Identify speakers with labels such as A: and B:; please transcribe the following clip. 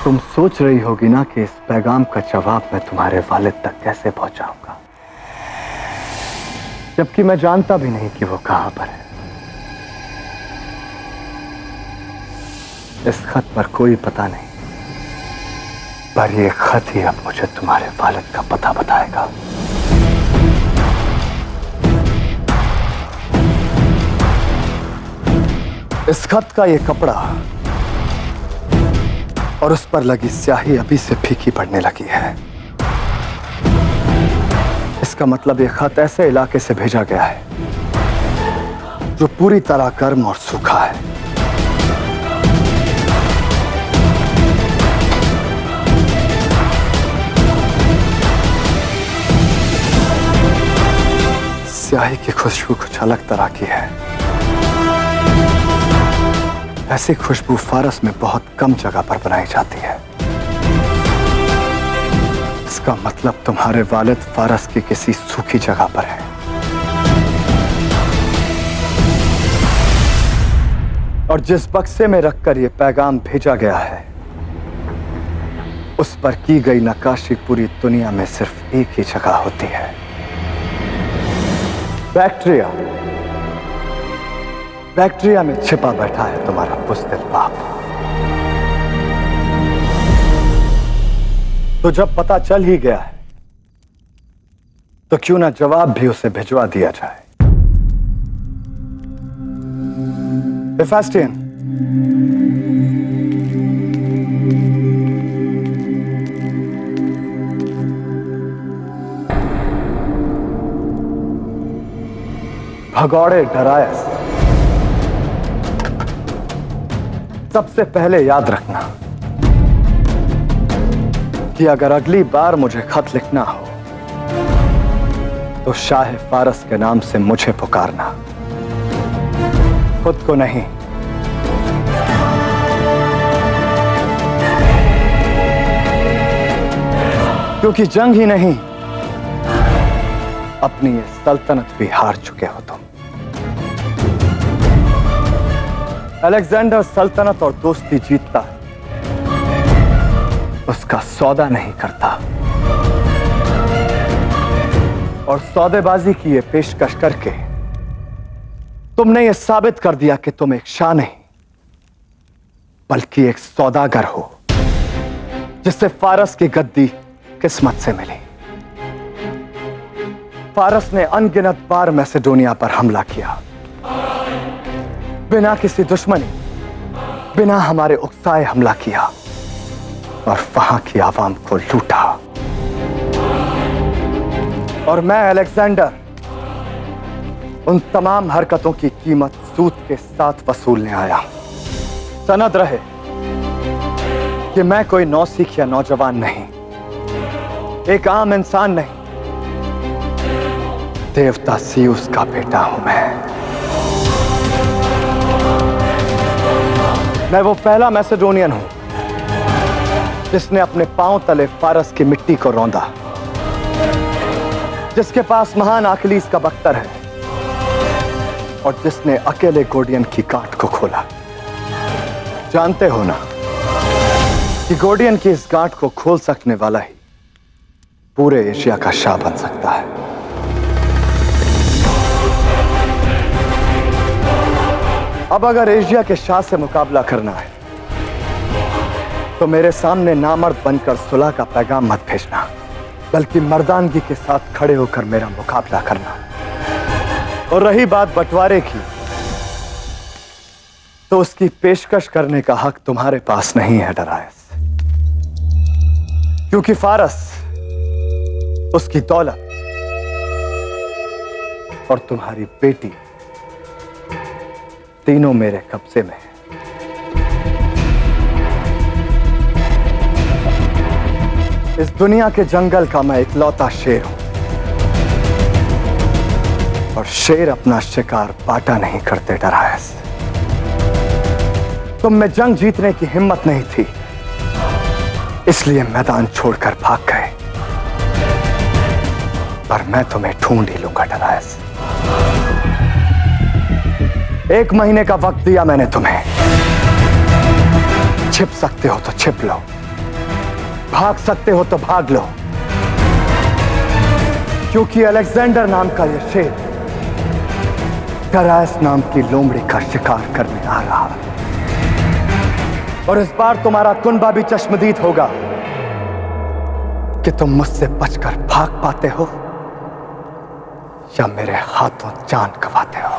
A: तुम सोच रही होगी ना कि इस पैगाम का जवाब मैं तुम्हारे वालिद तक कैसे पहुंचाऊंगा, जबकि मैं जानता भी नहीं कि वो कहां पर है। इस खत पर कोई पता नहीं, पर यह खत ही अब मुझे तुम्हारे वालिद का पता बताएगा। इस खत का यह कपड़ा और उस पर लगी स्याही अभी से फीकी पड़ने लगी है। इसका मतलब यह खत ऐसे इलाके से भेजा गया है जो पूरी तरह गर्म और सूखा है। स्याही की खुशबू कुछ अलग तरह की है। ऐसी खुशबू फारस में बहुत कम जगह पर बनाई जाती है। इसका मतलब तुम्हारे वालिद फारस की किसी सूखी जगह पर है। और जिस बक्से में रखकर यह पैगाम भेजा गया है, उस पर की गई नक्काशी पूरी दुनिया में सिर्फ एक ही जगह होती है, बैक्ट्रिया। बैक्ट्रिया में छिपा बैठा है तुम्हारा बुज़दिल बाप। तो जब पता चल ही गया है, तो क्यों ना जवाब भी उसे भिजवा दिया जाए। हेफेस्टियन, भगौड़े डरायस, सबसे पहले याद रखना कि अगर अगली बार मुझे खत लिखना हो तो शाह फारस के नाम से मुझे पुकारना, खुद को नहीं। क्योंकि जंग ही नहीं, अपनी ये सल्तनत भी हार चुके हो तुम। अलेक्जेंडर सल्तनत और दोस्ती जीतता है, उसका सौदा नहीं करता। और सौदेबाजी की ये पेशकश करके तुमने ये साबित कर दिया कि तुम एक शाह नहीं, बल्कि एक सौदागर हो, जिससे फारस की गद्दी किस्मत से मिली। फारस ने अनगिनत बार मैसेडोनिया पर हमला किया, बिना किसी दुश्मनी, बिना हमारे उकसाए हमला किया और वहां की आवाम को लूटा। और मैं अलेक्जेंडर उन तमाम हरकतों की कीमत सूद के साथ वसूलने आया हूं। सनद रहे कि मैं कोई नौसीख या नौजवान नहीं, एक आम इंसान नहीं, देवता सीयूस का बेटा हूं मैं वो पहला मैसेडोनियन हूं जिसने अपने पांव तले फारस की मिट्टी को रौंदा, जिसके पास महान आकिलीस का बख्तर है और जिसने अकेले गोडियन की गांठ को खोला। जानते हो ना कि गोडियन की इस गांठ को खोल सकने वाला ही पूरे एशिया का शाह बन सकता है। अब अगर एशिया के शाह से मुकाबला करना है तो मेरे सामने नामर्द बनकर सुलह का पैगाम मत भेजना, बल्कि मर्दानगी के साथ खड़े होकर मेरा मुकाबला करना। और रही बात बंटवारे की, तो उसकी पेशकश करने का हक तुम्हारे पास नहीं है डरायस, क्योंकि फारस, उसकी दौलत और तुम्हारी बेटी तीनों मेरे कब्जे में है। इस दुनिया के जंगल का मैं इकलौता शेर हूं, और शेर अपना शिकार बांटा नहीं करते डरायस। तुम में जंग जीतने की हिम्मत नहीं थी, इसलिए मैदान छोड़कर भाग गए, पर मैं तुम्हें ढूंढ ही लूंगा डरायस। 1 महीने का वक्त दिया मैंने तुम्हें, छिप सकते हो तो छिप लो, भाग सकते हो तो भाग लो, क्योंकि अलेक्जेंडर नाम का यह शेर टरायस नाम की लोमड़ी का शिकार करने आ रहा है। और इस बार तुम्हारा कुनबा भी चश्मदीद होगा कि तुम मुझसे बचकर भाग पाते हो या मेरे हाथों जान गंवाते हो।